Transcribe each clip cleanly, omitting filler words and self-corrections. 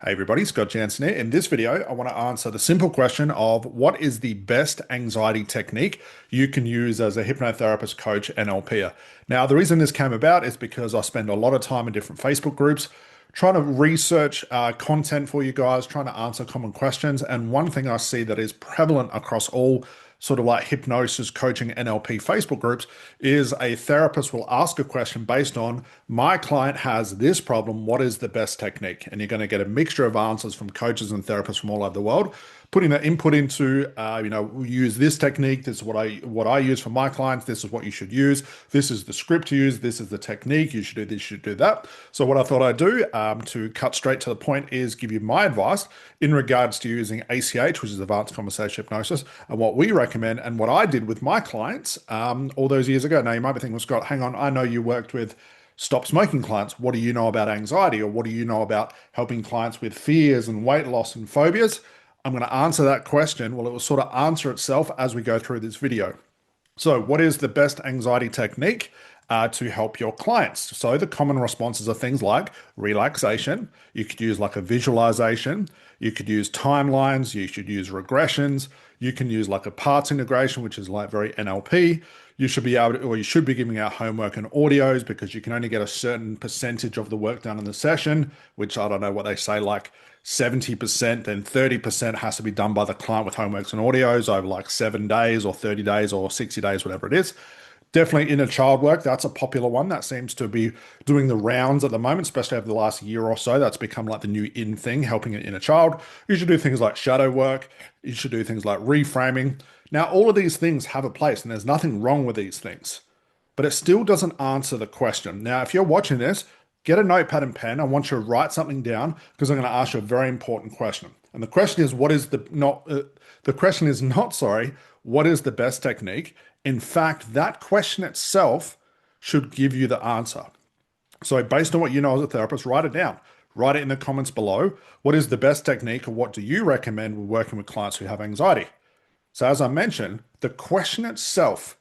Hey everybody, Scott Jansen here. In this video, I want to answer the simple question of what is the best anxiety technique you can use as a hypnotherapist, coach, NLPer. Now, the reason this came about is because I spend a lot of time in different Facebook groups trying to research content for you guys, trying to answer common questions. And one thing I see that is prevalent across all sort of like hypnosis, coaching, NLP Facebook groups is a therapist will ask a question based on my client has this problem. What is the best technique? And you're going to get a mixture of answers from coaches and therapists from all over the world, putting that input into, use this technique. This is what I use for my clients. This is what you should use. This is the script to use. This is the technique. You should do this. You should do that. So what I thought I'd do to cut straight to the point is give you my advice in regards to using ACH, which is Advanced Conversational Hypnosis, and what we recommend and what I did with my clients all those years ago. Now you might be thinking, well, Scott, hang on, I know you worked with stop smoking clients. What do you know about anxiety, or what do you know about helping clients with fears and weight loss and phobias? I'm going to answer that question. Well, it will sort of answer itself as we go through this video. So what is the best anxiety technique to help your clients? So the common responses are things like relaxation. You could use like a visualization. You could use timelines. You should use regressions. You can use like a parts integration, which is like very NLP. You should be able to, or you should be giving out homework and audios because you can only get a certain percentage of the work done in the session, which I don't know what they say, like 70%, then 30% has to be done by the client with homeworks and audios over like 7 days or 30 days or 60 days, whatever it is. Definitely inner child work. That's a popular one that seems to be doing the rounds at the moment, especially over the last year or so. That's become like the new in thing, helping an inner child. You should do things like shadow work. You should do things like reframing. Now, all of these things have a place, and there's nothing wrong with these things, but it still doesn't answer the question. Now, if you're watching this, get a notepad and pen. I want you to write something down because I'm going to ask you a very important question. And the question is, the question is not, sorry, what is the best technique? In fact, that question itself should give you the answer. So based on what you know as a therapist, write it down. Write it in the comments below. What is the best technique, or what do you recommend when working with clients who have anxiety? So as I mentioned, the question itself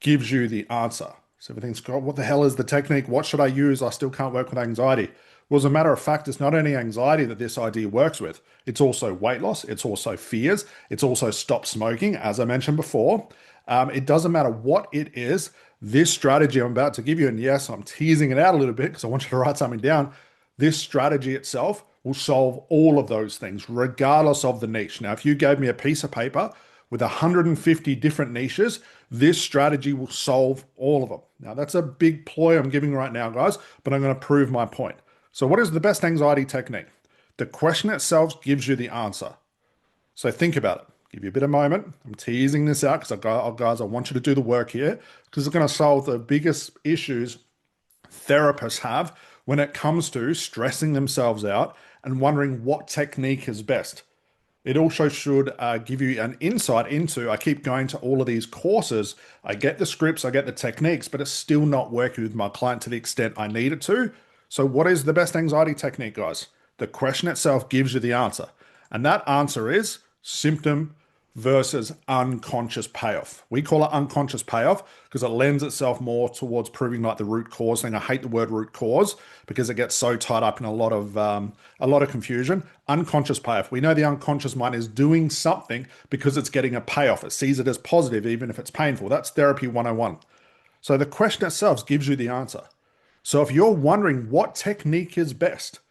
gives you the answer. So everything's got, what the hell is the technique? What should I use? I still can't work with anxiety. Well, as a matter of fact, it's not only anxiety that this idea works with. It's also weight loss. It's also fears. It's also stop smoking, as I mentioned before. It doesn't matter what it is. This strategy I'm about to give you, and yes, I'm teasing it out a little bit because I want you to write something down. This strategy itself will solve all of those things, regardless of the niche. Now, if you gave me a piece of paper with 150 different niches, this strategy will solve all of them. Now, that's a big ploy I'm giving right now, guys, but I'm going to prove my point. So what is the best anxiety technique? The question itself gives you the answer. So think about it. Give you a bit of moment. I'm teasing this out because guys, I want you to do the work here because it's going to solve the biggest issues therapists have when it comes to stressing themselves out and wondering what technique is best. It also should give you an insight into, I keep going to all of these courses, I get the scripts, I get the techniques, but it's still not working with my client to the extent I need it to. So what is the best anxiety technique, guys? The question itself gives you the answer. And that answer is symptom versus unconscious payoff. We call it unconscious payoff because it lends itself more towards proving like the root cause thing. I hate the word root cause because it gets so tied up in a lot of confusion. Unconscious payoff. We know the unconscious mind is doing something because it's getting a payoff. It sees it as positive even if it's painful. That's therapy 101. So the question itself gives you the answer. So if you're wondering what technique is best,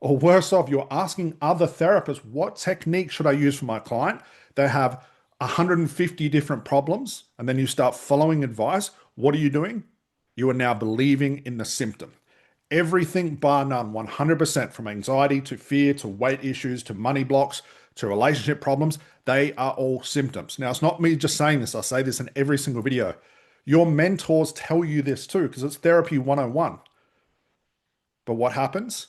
or worse off, you're asking other therapists, what technique should I use for my client? They have 150 different problems, and then you start following advice. What are you doing? You are now believing in the symptom. Everything bar none, 100%, from anxiety to fear to weight issues to money blocks to relationship problems, they are all symptoms. Now, it's not me just saying this. I say this in every single video. Your mentors tell you this too, because it's therapy 101. But what happens?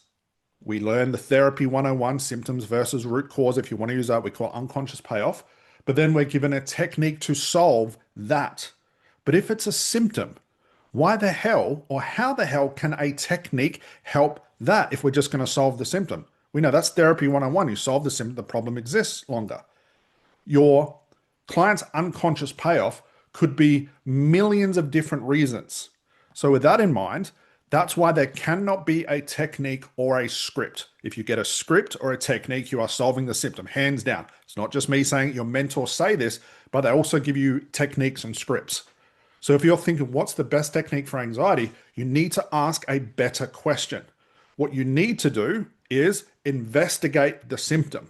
We learn the therapy 101, symptoms versus root cause. If you want to use that, we call unconscious payoff. But then we're given a technique to solve that. But if it's a symptom, why the hell or how the hell can a technique help that if we're just going to solve the symptom? We know that's therapy 101. You solve the symptom, the problem exists longer. Your client's unconscious payoff could be millions of different reasons. So with that in mind, That's why there cannot be a technique or a script. If you get a script or a technique, you are solving the symptom, hands down. It's not just me saying it, your mentors say this, but they also give you techniques and scripts. So if you're thinking, what's the best technique for anxiety? You need to ask a better question. What you need to do is investigate the symptom.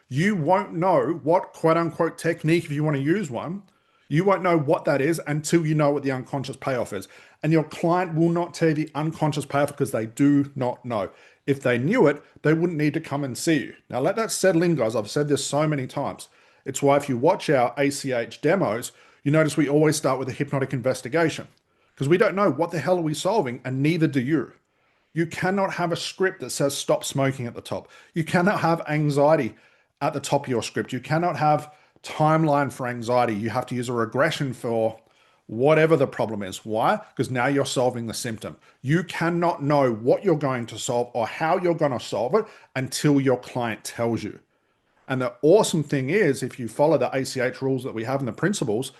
You won't know what quote unquote technique, if you want to use one, you won't know what that is until you know what the unconscious payoff is. And your client will not tell you the unconscious payoff because they do not know. If they knew it, they wouldn't need to come and see you. Now, let that settle in, guys. I've said this so many times. It's why if you watch our ACH demos, you notice we always start with a hypnotic investigation because we don't know what the hell are we solving, and neither do you. You cannot have a script that says stop smoking at the top. You cannot have anxiety at the top of your script. You cannot have timeline for anxiety. You have to use a regression for whatever the problem is. Why? Because now you're solving the symptom. You cannot know what you're going to solve or how you're going to solve it until your client tells you. And the awesome thing is, if you follow the ACH rules that we have in the principles,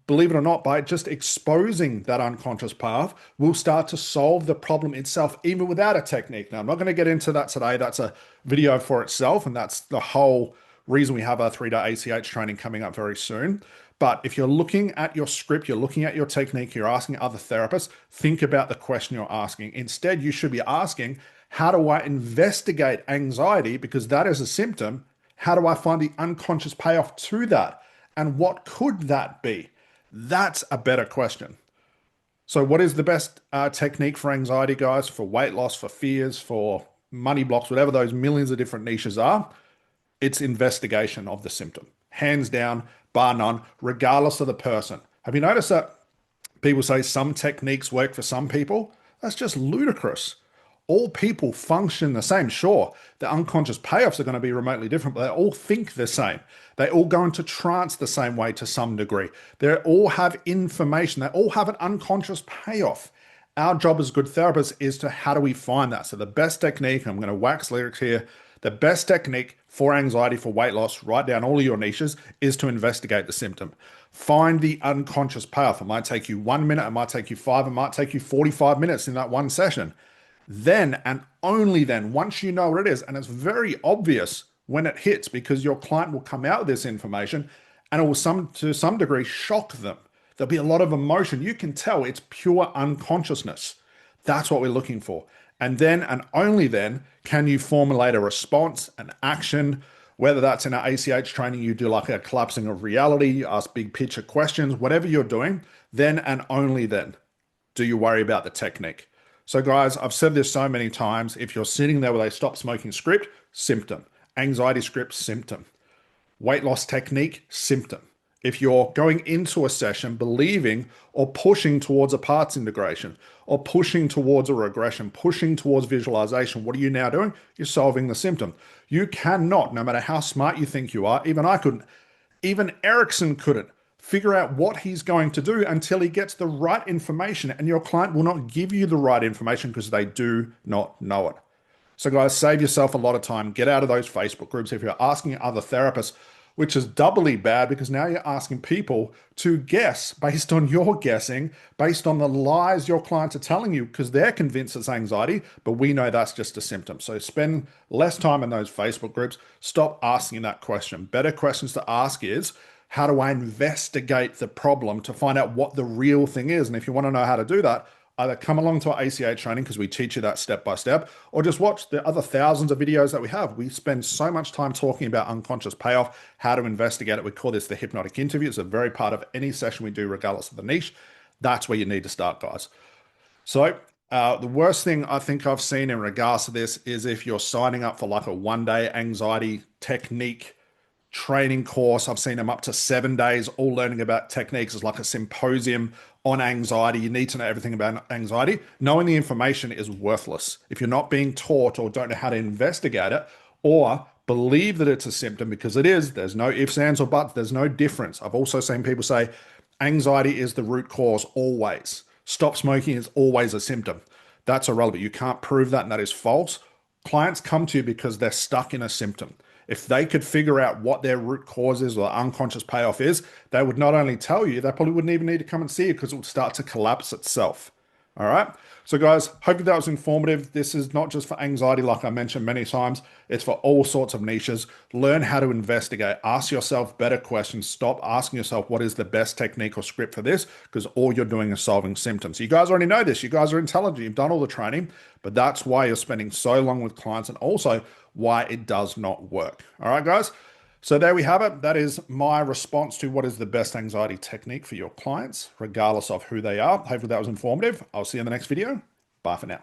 believe it or not, by just exposing that unconscious path, we'll start to solve the problem itself, even without a technique. Now, I'm not going to get into that today. That's a video for itself, and that's the whole reason we have our 3-day ACH training coming up very soon. But if you're looking at your script, you're looking at your technique, you're asking other therapists, think about the question you're asking. Instead, you should be asking, how do I investigate anxiety? Because that is a symptom. How do I find the unconscious payoff to that? And what could that be? That's a better question. So what is the best technique for anxiety, guys, for weight loss, for fears, for money blocks, whatever those millions of different niches are? It's investigation of the symptom. Hands down, bar none, regardless of the person. Have you noticed that people say some techniques work for some people? That's just ludicrous. All people function the same. Sure, the unconscious payoffs are going to be remotely different, but they all think the same. They all go into trance the same way to some degree. They all have information. They all have an unconscious payoff. Our job as good therapists is to, how do we find that? So the best technique, I'm going to wax lyrics here, the best technique for anxiety, for weight loss, write down all of your niches, is to investigate the symptom. Find the unconscious payoff. It might take you 1 minute, it might take you 5, it might take you 45 minutes in that one session. Then and only then, once you know what it is, and it's very obvious when it hits, because your client will come out with this information and it will to some degree shock them. There'll be a lot of emotion. You can tell it's pure unconsciousness. That's what we're looking for. And then and only then can you formulate a response, an action, whether that's in our ACH training, you do like a collapsing of reality, you ask big picture questions, whatever you're doing, then and only then do you worry about the technique. So guys, I've said this so many times. If you're sitting there with a stop smoking script, symptom. Anxiety script, symptom. Weight loss technique, symptom. If you're going into a session believing or pushing towards a parts integration or pushing towards a regression, pushing towards visualization, what are you now doing? You're solving the symptom. You cannot, no matter how smart you think you are, even I couldn't, even Erickson couldn't, figure out what he's going to do until he gets the right information, and your client will not give you the right information because they do not know it. So guys, save yourself a lot of time. Get out of those Facebook groups if you're asking other therapists, which is doubly bad because now you're asking people to guess based on your guessing, based on the lies your clients are telling you because they're convinced it's anxiety, but we know that's just a symptom. So spend less time in those Facebook groups. Stop asking that question. Better questions to ask is, how do I investigate the problem to find out what the real thing is? And if you want to know how to do that, either come along to our ACH training because we teach you that step by step, or just watch the other thousands of videos that we have. We spend so much time talking about unconscious payoff, how to investigate it. We call this the hypnotic interview. It's a very part of any session we do, regardless of the niche. That's where you need to start, guys. So the worst thing I think I've seen in regards to this is if you're signing up for like a 1-day anxiety technique training course. I've seen them up to 7 days, all learning about techniques. It's like a symposium on anxiety. You need to know everything about anxiety. Knowing the information is worthless if you're not being taught or don't know how to investigate it or believe that it's a symptom, because it is. There's no ifs, ands, or buts. There's no difference. I've also seen people say anxiety is the root cause always. Stop smoking is always a symptom. That's irrelevant. You can't prove that, and that is false. Clients come to you because they're stuck in a symptom. If they could figure out what their root cause is or unconscious payoff is, they would not only tell you, they probably wouldn't even need to come and see you because it would start to collapse itself. All right. So, guys, hopefully that was informative. This is not just for anxiety, like I mentioned many times, it's for all sorts of niches. Learn how to investigate. Ask yourself better questions. Stop asking yourself what is the best technique or script for this, because all you're doing is solving symptoms. You guys already know this. You guys are intelligent. You've done all the training, but that's why you're spending so long with clients and also why it does not work. All right, guys. So there we have it. That is my response to what is the best anxiety technique for your clients, regardless of who they are. Hopefully that was informative. I'll see you in the next video. Bye for now.